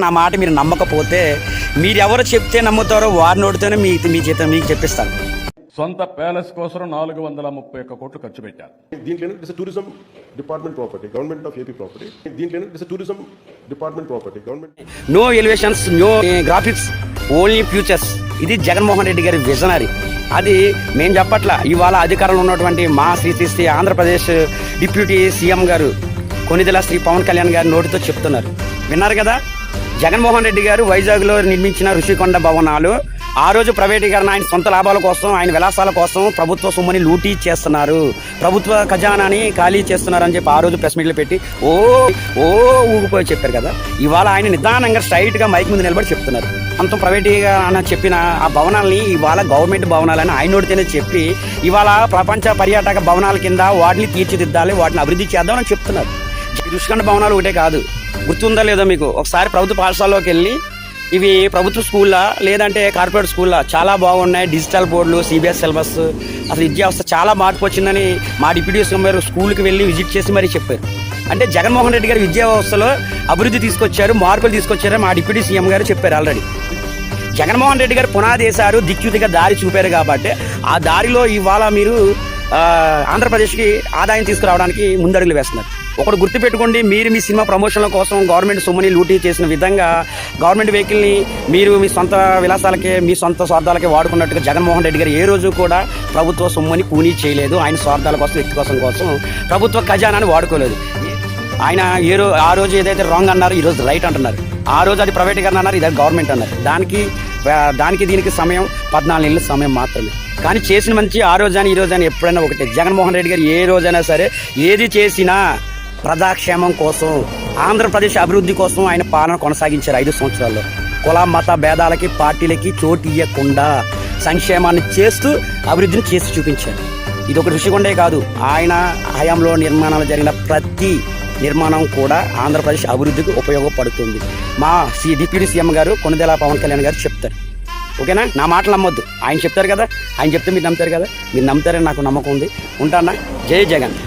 నా మాట మీరు నమ్మకపోతే మీరు ఎవరు చెప్తే నమ్ముతారో వారి నోటితోనే మీ చేత మీకు చెప్పిస్తాను. సొంత ప్యాలెస్ కోసం 431 కోట్లు ఖర్చు పెట్టారు. దీంట్లో it's tourism department property, government of AP property. దీంట్లో it's tourism department property, government. No elevations, no graphics, only futures. ఇది జగన్మోహన్ రెడ్డి గారి విజనరీ. అది మేము చెప్పట్లా, ఇవాళ అధికారంలో ఉన్నటువంటి మా శ్రీ ఆంధ్రప్రదేశ్ డిప్యూటీ సీఎం గారు కొనిదెల శ్రీ పవన్ కళ్యాణ్ గారి నోటితో చెప్తున్నారు. విన్నారు కదా, జగన్మోహన్ రెడ్డి గారు వైజాగ్లో నిర్మించిన ఋషికొండ భవనాలు ఆ రోజు ప్రైవేటీకరణ ఆయన సొంత లాభాల కోసం, ఆయన విలాసాల కోసం ప్రభుత్వ సొమ్ముని లూటీ చేస్తున్నారు, ప్రభుత్వ ఖజానాని ఖాళీ చేస్తున్నారు అని చెప్పి ఆ రోజు ప్రెస్ మీట్లు పెట్టి ఊగిపోయి చెప్పారు కదా. ఇవాళ ఆయన నిదానంగా స్ట్రైట్గా మైక్ ముందు నిలబడి చెప్తున్నారు. అంత ప్రైవేటీకరణ చెప్పిన ఆ భవనాలని ఇవాళ గవర్నమెంట్ భవనాలని ఆయన నోటితోనే చెప్పి ఇవాళ ప్రపంచ పర్యాటక భవనాల కింద వాటిని తీర్చిదిద్దాలి, వాటిని అభివృద్ధి చేద్దామని చెప్తున్నారు. ఋషికొండ భవనాలు ఒకటే కాదు, గుర్తుందా లేదో మీకు, ఒకసారి ప్రభుత్వ పాఠశాలలోకి వెళ్ళి ఇవి ప్రభుత్వ స్కూల్లా లేదంటే కార్పొరేట్ స్కూల్లా చాలా బాగున్నాయి, డిజిటల్ బోర్డులు, సిబిఎస్ సిలబస్, అసలు విద్యా వ్యవస్థ చాలా మార్పు వచ్చిందని మా డిప్యూటీ సీఎం గారు స్కూల్కి వెళ్ళి విజిట్ చేసి మరీ చెప్పారు. అంటే జగన్మోహన్ రెడ్డి గారు విద్యా వ్యవస్థలో అభివృద్ధి తీసుకొచ్చారు, మార్పులు తీసుకొచ్చారని మా డిప్యూటీ సీఎం గారు చెప్పారు ఆల్రెడీ. జగన్మోహన్ రెడ్డి గారు పునాది వేశారు, దిక్యూతిగా దారి చూపారు కాబట్టి ఆ దారిలో ఇవాళ మీరు ఆంధ్రప్రదేశ్కి ఆదాయం తీసుకురావడానికి ముందడుగులు వేస్తున్నారు. ఒకటి గుర్తుపెట్టుకోండి, మీరు మీ సినిమా ప్రమోషన్ల కోసం గవర్నమెంట్ సొమ్ముని లూటీ చేసిన విధంగా గవర్నమెంట్ వెహికల్ని మీరు మీ సొంత విలాసాలకే, మీ సొంత స్వార్థాలకే వాడుకున్నట్టుగా జగన్మోహన్ రెడ్డి గారు ఏ రోజు కూడా ప్రభుత్వ సొమ్ముని కూనీ చేయలేదు. ఆయన స్వార్థాల కోసం, వ్యక్తి కోసం ప్రభుత్వ ఖజానాన్ని వాడుకోలేదు. ఆయన ఆ రోజు ఏదైతే రాంగ్ అన్నారు, ఈరోజు రైట్ అంటున్నారు. ఆ రోజు అది ప్రైవేటీకరణ అన్నారు, ఇది గవర్నమెంట్ అన్నారు. దానికి దీనికి సమయం 14 నెలల సమయం మాత్రమే. కానీ చేసిన మంచి ఆ రోజని ఈ రోజని ఎప్పుడైనా ఒకటే. జగన్మోహన్ రెడ్డి గారు ఏ రోజైనా సరే ఏది చేసినా ప్రజాక్షేమం కోసం, ఆంధ్రప్రదేశ్ అభివృద్ధి కోసం ఆయన పాలన కొనసాగించారు 5 సంవత్సరాల్లో. కుల మత భేదాలకి, పార్టీలకి చోటు ఇవ్వకుండా సంక్షేమాన్ని చేస్తూ అభివృద్ధిని చేసి చూపించారు. ఇది ఒక ఋషికొండే కాదు, ఆయన హయాంలో నిర్మాణాలు జరిగిన ప్రతి నిర్మాణం కూడా ఆంధ్రప్రదేశ్ అభివృద్ధికి ఉపయోగపడుతుంది. మా డిప్యూటీ సీఎం గారు కొనిదెల పవన్ కళ్యాణ్ గారు చెప్తారు. ఓకేనా, నా మాటలు నమ్మొద్దు, ఆయన చెప్తారు కదా, ఆయన చెప్తే మీరు నమ్ముతారు కదా, మీరు నమ్ముతారని నాకు నమ్మకం ఉంది. ఉంటానా, జై జగన్.